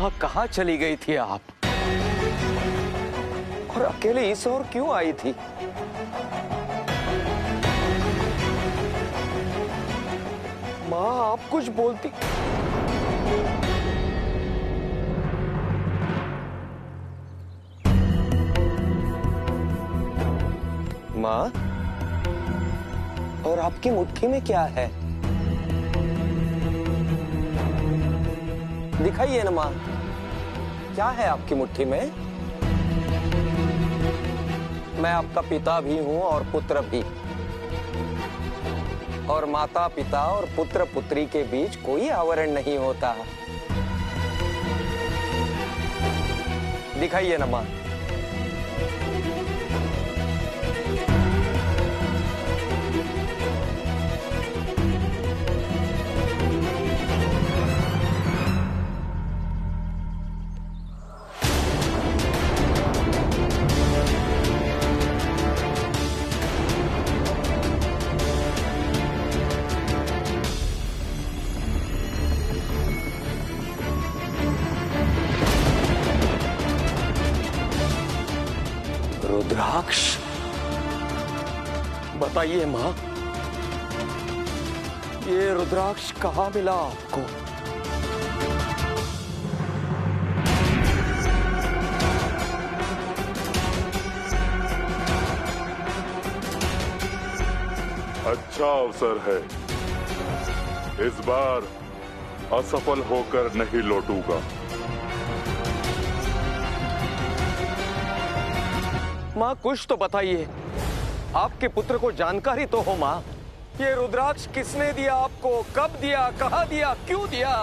माँ कहाँ चली गई थी आप? और अकेले इस ओर क्यों आई थी? माँ आप कुछ बोलती। माँ, और आपकी मुट्ठी में क्या है? दिखाइए ना माँ, क्या है आपकी मुट्ठी में? मैं आपका पिता भी हूं और पुत्र भी, और माता पिता और पुत्र पुत्री के बीच कोई आवरण नहीं होता। दिखाइए ना माँ। रुद्राक्ष, बताइए माँ, ये रुद्राक्ष कहाँ मिला आपको? अच्छा अवसर है, इस बार असफल होकर नहीं लौटूंगा। माँ कुछ तो बताइए, आपके पुत्र को जानकारी तो हो माँ। ये रुद्राक्ष किसने दिया आपको, कब दिया, कहाँ दिया, क्यों दिया?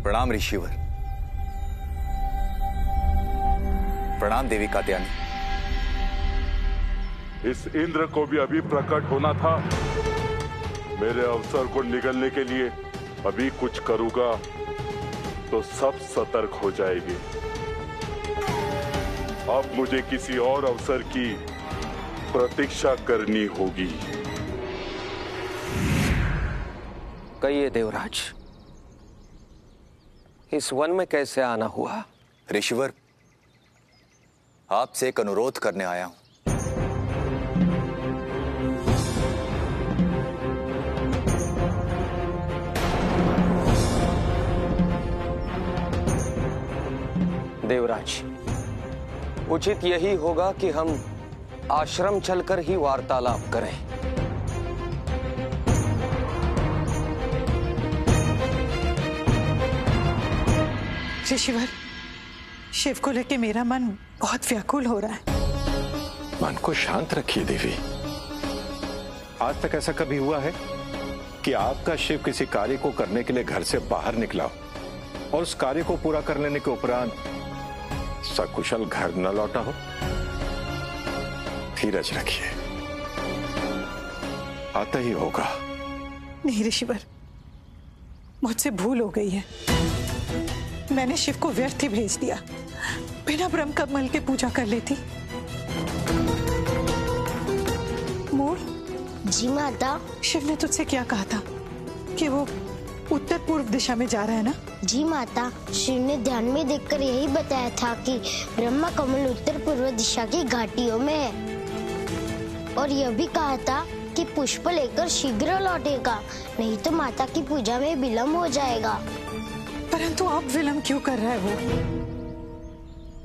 प्रणाम ऋषिवर। प्रणाम देवी कात्यायनी। इस इंद्र को भी अभी प्रकट होना था। मेरे अवसर को निगलने के लिए अभी कुछ करूंगा तो सब सतर्क हो जाएंगे। अब मुझे किसी और अवसर की प्रतीक्षा करनी होगी। कहिए देवराज, इस वन में कैसे आना हुआ? ऋषिवर, आपसे एक अनुरोध करने आया हूं। देवराज, उचित यही होगा कि हम आश्रम चलकर ही वार्तालाप करें। ऋषिवर, शिव को लेके मेरा मन बहुत व्याकुल हो रहा है। मन को शांत रखिए देवी। आज तक ऐसा कभी हुआ है कि आपका शिव किसी कार्य को करने के लिए घर से बाहर निकला हो और उस कार्य को पूरा कर लेने के उपरांत सकुशल घर न लौटा हो? धीरज रखिए, आता ही होगा। नहीं ऋषिवर, मुझसे भूल हो गई है। मैंने शिव को व्यर्थ ही भेज दिया। बिना ब्रह्म कमल के पूजा कर लेती। मोर, जी माता। शिव ने तुझसे क्या कहा था कि वो उत्तर पूर्व दिशा में जा रहा है ना? जी माता, शिव ने ध्यान में देखकर यही बताया था कि ब्रह्मा कमल उत्तर पूर्व दिशा की घाटियों में है, और यह भी कहा था कि पुष्प लेकर शीघ्र लौटेगा, नहीं तो माता की पूजा में विलम्ब हो जाएगा। परंतु आप विलम्ब क्यों कर रहा है वो?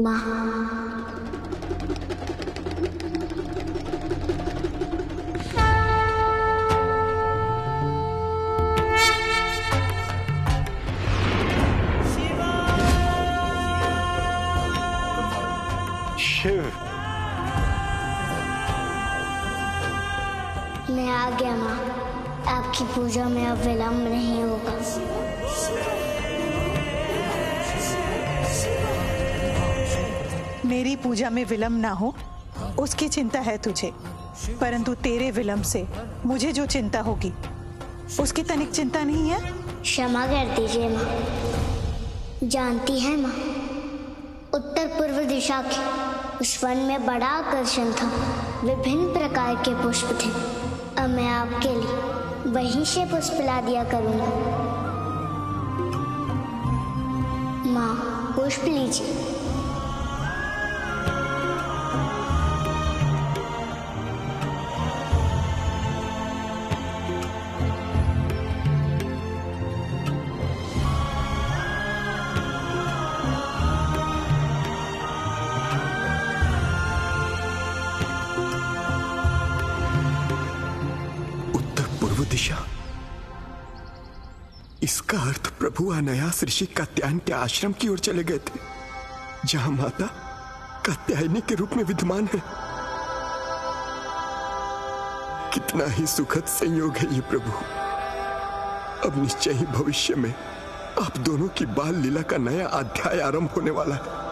माँ, शिव, मैं आ गया माँ। आपकी पूजा में अब विलम्ब नहीं होगा। मेरी पूजा में विलम्ब ना हो उसकी चिंता है तुझे, परंतु तेरे विलम्ब से मुझे जो चिंता होगी उसकी तनिक चिंता नहीं है। क्षमा कर दीजिए माँ। जानती है माँ, उत्तर पूर्व दिशा की उस वन में बड़ा आकर्षण था। विभिन्न प्रकार के पुष्प थे। अब मैं आपके लिए वहीं से पुष्प ला दिया करूंगा। माँ, पुष्प लीजिए। दिशा। इसका अर्थ प्रभु अनायास ऋषि कात्यायन के आश्रम की ओर चले गए थे, जहां माता कात्यायनी के रूप में विद्यमान है। कितना ही सुखद संयोग है ये प्रभु। अब निश्चय ही भविष्य में आप दोनों की बाल लीला का नया अध्याय आरंभ होने वाला है।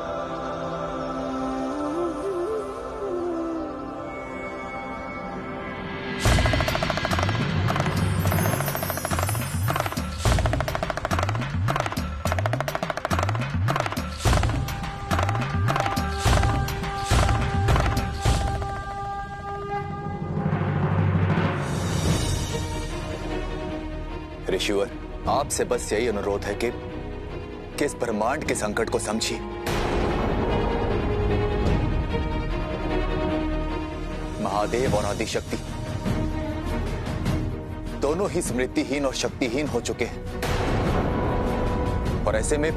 ऋषिवर, आपसे बस यही अनुरोध है कि इस ब्रह्मांड के संकट को समझिए। महादेव और आदिशक्ति दोनों ही स्मृतिहीन और शक्तिहीन हो चुके हैं, और ऐसे में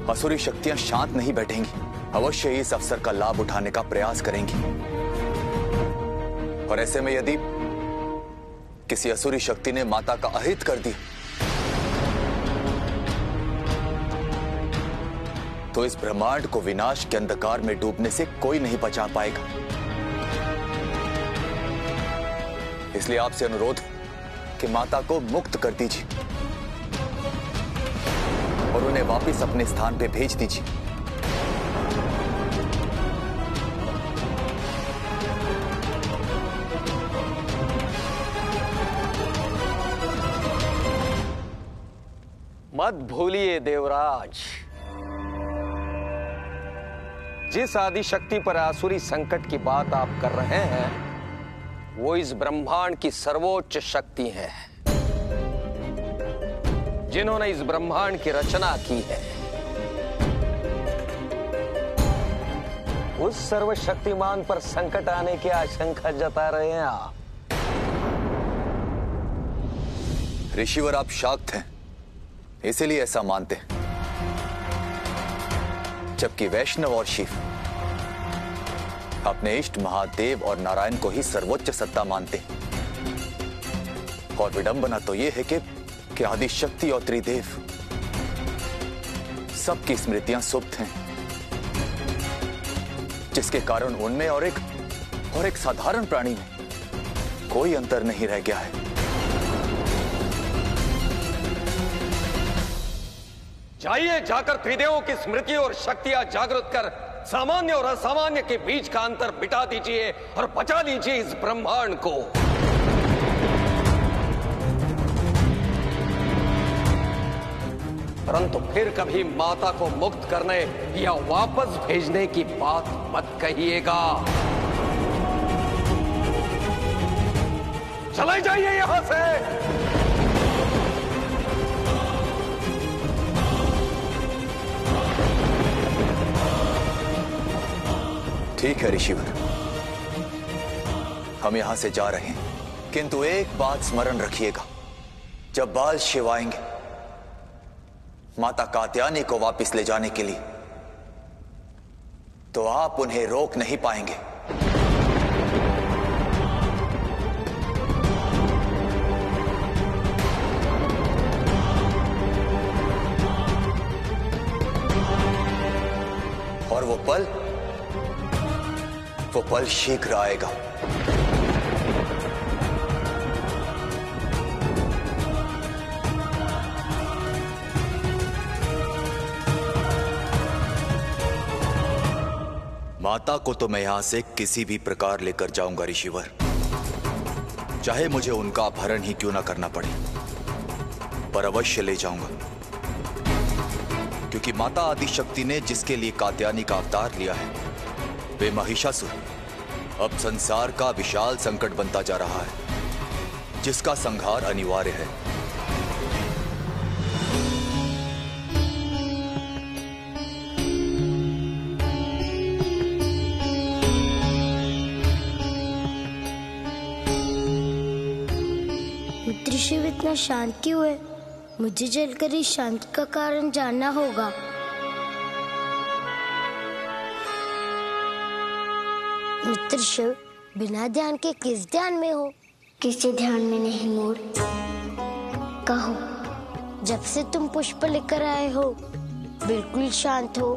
असुरी शक्तियां शांत नहीं बैठेंगी, अवश्य ही इस अवसर का लाभ उठाने का प्रयास करेंगी। और ऐसे में यदि किसी असुरी शक्ति ने माता का अहित कर दिया तो इस ब्रह्मांड को विनाश के अंधकार में डूबने से कोई नहीं बचा पाएगा। इसलिए आपसे अनुरोध कि माता को मुक्त कर दीजिए और उन्हें वापस अपने स्थान पे भेज दीजिए। मत भूलिए देवराज, जिस आदिशक्ति पर आसुरी संकट की बात आप कर रहे हैं वो इस ब्रह्मांड की सर्वोच्च शक्ति है, जिन्होंने इस ब्रह्मांड की रचना की है। उस सर्वशक्तिमान पर संकट आने की आशंका जता रहे हैं आप। ऋषिवर, आप शाक्त हैं, इसीलिए ऐसा मानते हैं, जबकि वैष्णव और शिव अपने इष्ट महादेव और नारायण को ही सर्वोच्च सत्ता मानते हैं। और विडंबना तो यह है कि आदिशक्ति और त्रिदेव सबकी स्मृतियां सुप्त हैं, जिसके कारण उनमें और एक साधारण प्राणी में कोई अंतर नहीं रह गया है। जाइए, जाकर त्रिदेवों की स्मृति और शक्तियां जागृत कर सामान्य और असामान्य के बीच का अंतर मिटा दीजिए और बचा लीजिए इस ब्रह्मांड को। परंतु फिर कभी माता को मुक्त करने या वापस भेजने की बात मत कहिएगा। चले जाइए यहां से। ठीक है ऋषिवर, हम यहां से जा रहे हैं, किंतु एक बात स्मरण रखिएगा, जब बाल शिव आएंगे माता कात्यायनी को वापस ले जाने के लिए, तो आप उन्हें रोक नहीं पाएंगे। और वो पल शीघ्र आएगा। माता को तो मैं यहां से किसी भी प्रकार लेकर जाऊंगा ऋषिवर, चाहे मुझे उनका अपहरण ही क्यों ना करना पड़े, पर अवश्य ले जाऊंगा। क्योंकि माता आदिशक्ति ने जिसके लिए कात्यायनी का अवतार लिया है वे महिषासुर अब संसार का विशाल संकट बनता जा रहा है, जिसका संहार अनिवार्य है। मित्र शिव इतना शांत क्यों है? मुझे जलकर इस शांति का कारण जानना होगा। मित्र शिव, बिना ध्यान के किस ध्यान में हो? किसी ध्यान में नहीं मोर। कहो, जब से तुम पुष्प लेकर आए हो बिल्कुल शांत हो।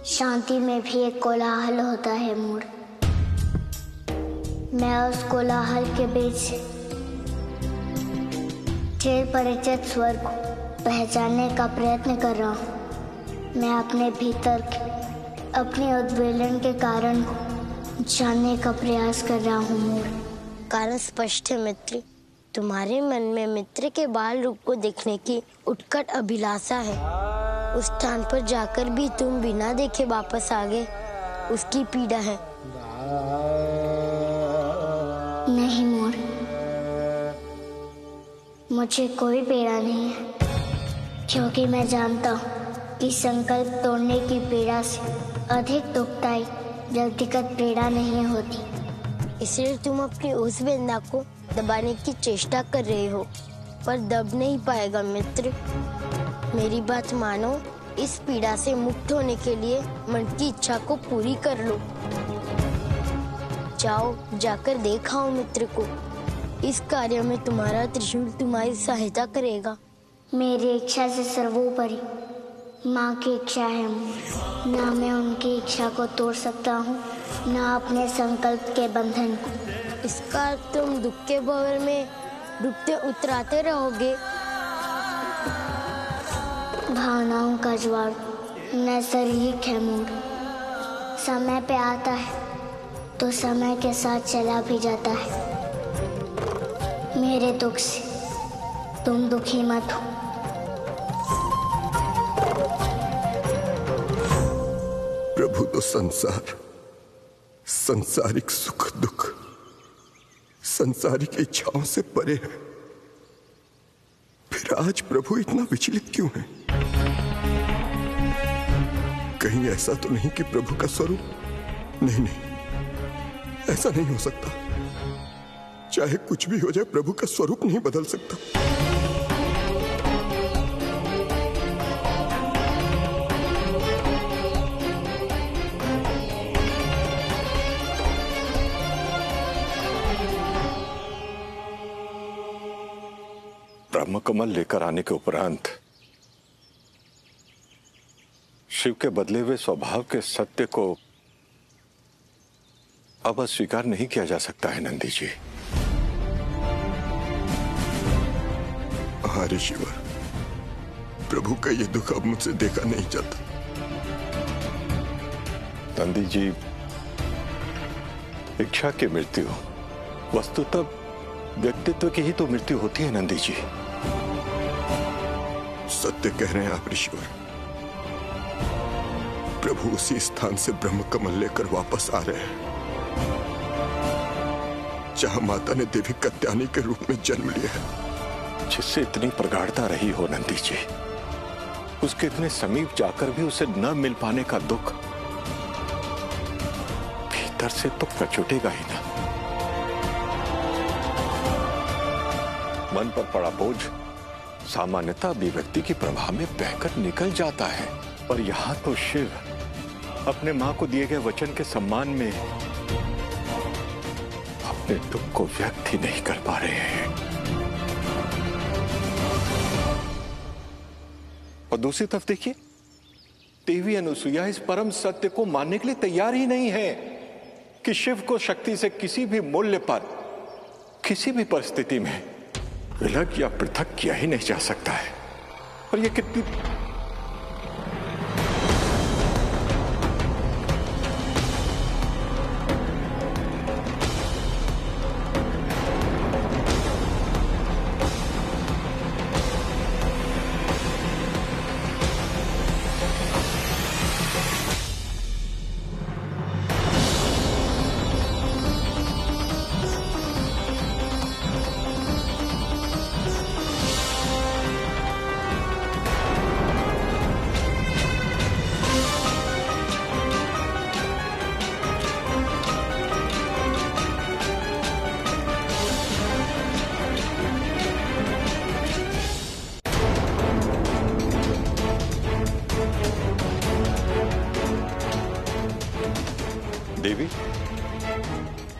शांति में भी एक कोलाहल होता है मोर। मैं उस कोलाहल के बीच चिर परिचित स्वर को पहचानने का प्रयत्न कर रहा हूँ। मैं अपने भीतर के अपने उद्वेलन के कारण को जानने का प्रयास कर रहा हूँ मोर। कारण स्पष्ट है मित्र, तुम्हारे मन में मित्र के बाल रूप को देखने की उत्कट अभिलाषा है। उस स्थान पर जाकर भी तुम बिना देखे वापस आ गए, उसकी पीड़ा है। नहीं मोर, मुझे कोई पीड़ा नहीं है, क्योंकि मैं जानता हूँ कि संकल्प तोड़ने की पीड़ा से अधिक दुखदायी व्यक्तिगत पीड़ा नहीं होती। इसलिए तुम अपनी उस वेदना को दबाने की चेष्टा कर रहे हो, पर दब नहीं पाएगा मित्र। मेरी बात मानो, इस पीड़ा से मुक्त होने के लिए मन की इच्छा को पूरी कर लो। जाओ, जाकर देखाओ मित्र को। इस कार्य में तुम्हारा त्रिशूल तुम्हारी सहायता करेगा। मेरी इच्छा से सर्वोपरि माँ की इच्छा है। ना मैं उनकी इच्छा को तोड़ सकता हूँ, ना अपने संकल्प के बंधन को। इसका तुम दुख के भंवर में डूबते उतराते रहोगे। भावनाओं का ज्वार नैसर्गिक है मोर। समय पे आता है तो समय के साथ चला भी जाता है। मेरे दुख से तुम दुखी मत हो। प्रभु तो सांसारिक सुख दुख, सांसारिक इच्छाओं से परे है। फिर आज प्रभु इतना विचलित क्यों है? कहीं ऐसा तो नहीं कि प्रभु का स्वरूप नहीं, ऐसा नहीं हो सकता। चाहे कुछ भी हो जाए, प्रभु का स्वरूप नहीं बदल सकता। ब्रह्म कमल लेकर आने के उपरांत शिव के बदले हुए स्वभाव के सत्य को अब अस्वीकार नहीं किया जा सकता है नंदी जी। हाँ ऋषिवर, प्रभु का ये दुख अब मुझसे देखा नहीं जाता। नंदी जी, इच्छा की मृत्यु वस्तुतः व्यक्तित्व की ही तो मृत्यु होती है नंदी जी। सत्य कह रहे हैं आप ऋषिवर। प्रभु उसी स्थान से ब्रह्म कमल लेकर वापस आ रहे हैं जहां माता ने देवी कत्यानी के रूप में जन्म लिया है। जिससे इतनी प्रगाढ़ता रही हो नंदी जी, उसके इतने समीप जाकर भी उसे न मिल पाने का दुख भीतर से तो कचोटेगा ही ना। मन पर पड़ा बोझ सामान्यतः अभिव्यक्ति की प्रभाव में बहकर निकल जाता है, और यहां तो शिव अपने मां को दिए गए वचन के सम्मान में अपने दुख को व्यक्त ही नहीं कर पा रहे हैं। और दूसरी तरफ देखिए, देवी अनुसुईया इस परम सत्य को मानने के लिए तैयार ही नहीं है कि शिव को शक्ति से किसी भी मूल्य पर, किसी भी परिस्थिति में विलग या पृथक किया ही नहीं जा सकता है। और ये कितनी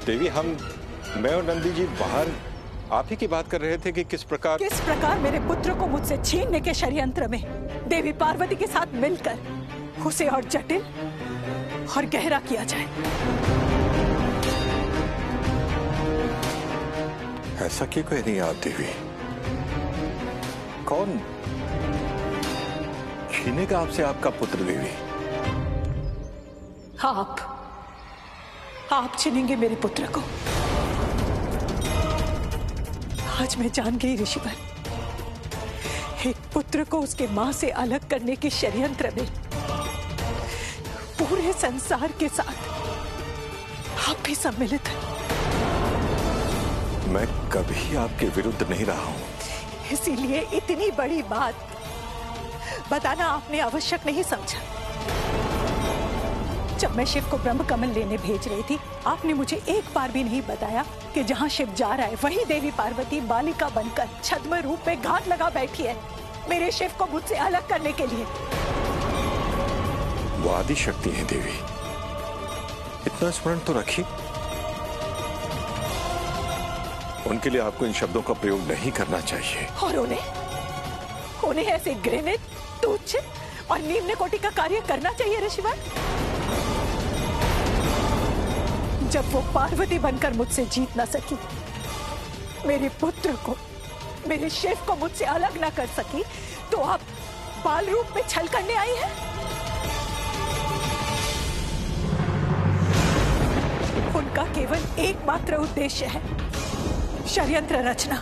देवी, मैं और नंदी जी बाहर आप ही की बात कर रहे थे कि किस प्रकार मेरे पुत्र को मुझसे छीनने के षड्यंत्र में देवी पार्वती के साथ मिलकर उसे और जटिल और गहरा किया जाए। ऐसा क्यों कह रही हैं आप देवी? कौन छीनेगा आपसे आपका पुत्र देवी? आप छीनेंगे मेरे पुत्र को। आज मैं जान गई ऋषिवर, एक पुत्र को उसके मां से अलग करने के षड्यंत्र में पूरे संसार के साथ आप भी सम्मिलित हैं। मैं कभी आपके विरुद्ध नहीं रहा हूं। इसीलिए इतनी बड़ी बात बताना आपने आवश्यक नहीं समझा। जब मैं शिव को ब्रह्म कमल लेने भेज रही थी, आपने मुझे एक बार भी नहीं बताया कि जहां शिव जा रहा है वहीं देवी पार्वती बालिका बनकर छद्म रूप में घात लगा बैठी है मेरे शिव को मुझसे अलग करने के लिए। वो आदि शक्ति है देवी, इतना स्मरण तो रखिए। उनके लिए आपको इन शब्दों का प्रयोग नहीं करना चाहिए। और उन्हें ऐसे घृणित, तुच्छ और निम्न कोटि का कार्य करना चाहिए ऋषिवर। जब वो पार्वती बनकर मुझसे जीत ना सकी, मेरे पुत्र को, मेरे शिव को मुझसे अलग ना कर सकी, तो आप बाल रूप में छल करने आई हैं? उनका केवल एकमात्र उद्देश्य है षड्यंत्र रचना,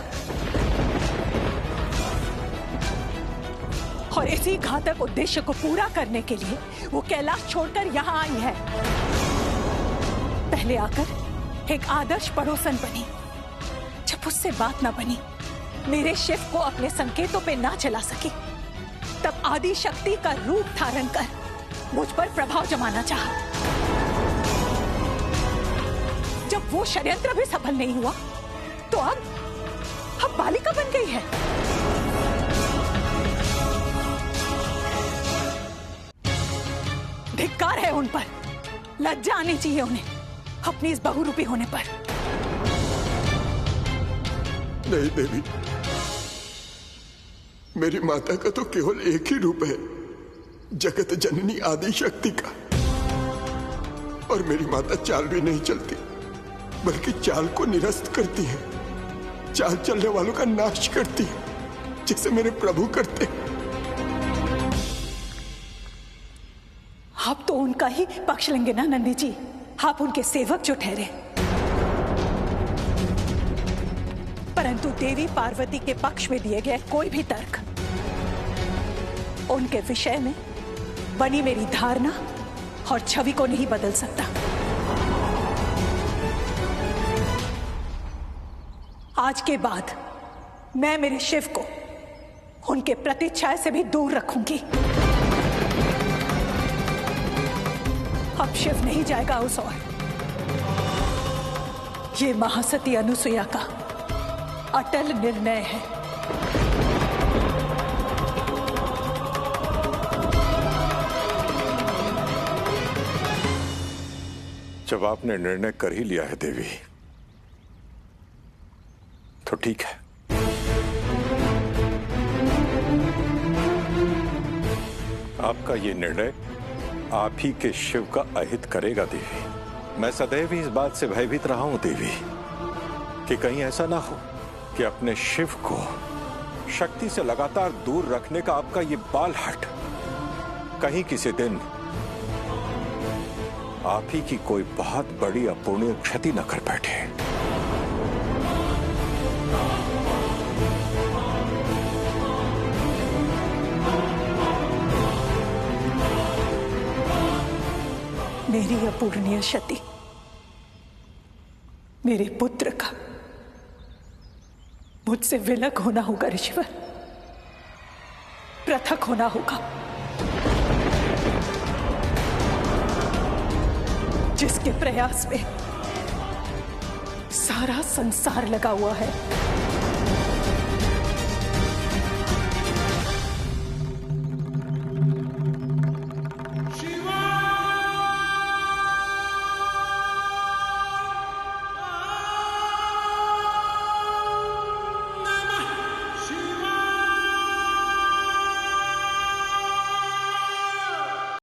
और इसी घातक उद्देश्य को पूरा करने के लिए वो कैलाश छोड़कर यहाँ आई है। पहले आकर एक आदर्श पड़ोसन बनी, जब उससे बात ना बनी, मेरे शिव को अपने संकेतों पे ना चला सकी, तब आदि शक्ति का रूप धारण कर मुझ पर प्रभाव जमाना चाहा। जब वो षड्यंत्र भी सफल नहीं हुआ, तो अब बालिका बन गई है। धिक्कार है उन पर, लज्जा आनी चाहिए उन्हें अपनी इस बहुरूपी होने पर। नहीं देवी, मेरी माता का तो केवल एक ही रूप है, जगत जननी आदि शक्ति का। और मेरी माता चाल भी नहीं चलती, बल्कि चाल को निरस्त करती है, चाल चलने वालों का नाश करती है, जैसे मेरे प्रभु करते हैं। आप तो उनका ही पक्ष लेंगे ना नंदी जी, आप उनके सेवक जो ठहरे। परंतु देवी पार्वती के पक्ष में दिए गए कोई भी तर्क उनके विषय में बनी मेरी धारणा और छवि को नहीं बदल सकता। आज के बाद मैं मेरे शिव को उनके प्रतिच्छाय से भी दूर रखूंगी। अब शिव नहीं जाएगा उस ओर। ये महासती अनुसुईया का अटल निर्णय है। जब आपने निर्णय कर ही लिया है देवी, तो ठीक है। आपका ये निर्णय आप ही के शिव का अहित करेगा देवी। मैं सदैव ही इस बात से भयभीत रहा हूं देवी, कि कहीं ऐसा ना हो कि अपने शिव को शक्ति से लगातार दूर रखने का आपका ये बाल हट कहीं किसी दिन आप ही की कोई बहुत बड़ी अपूर्णीय क्षति न कर बैठे। मेरी अपूर्णीय क्षति मेरे पुत्र का मुझसे विलग होना होगा ऋषिवर, पृथक होना होगा, जिसके प्रयास में सारा संसार लगा हुआ है।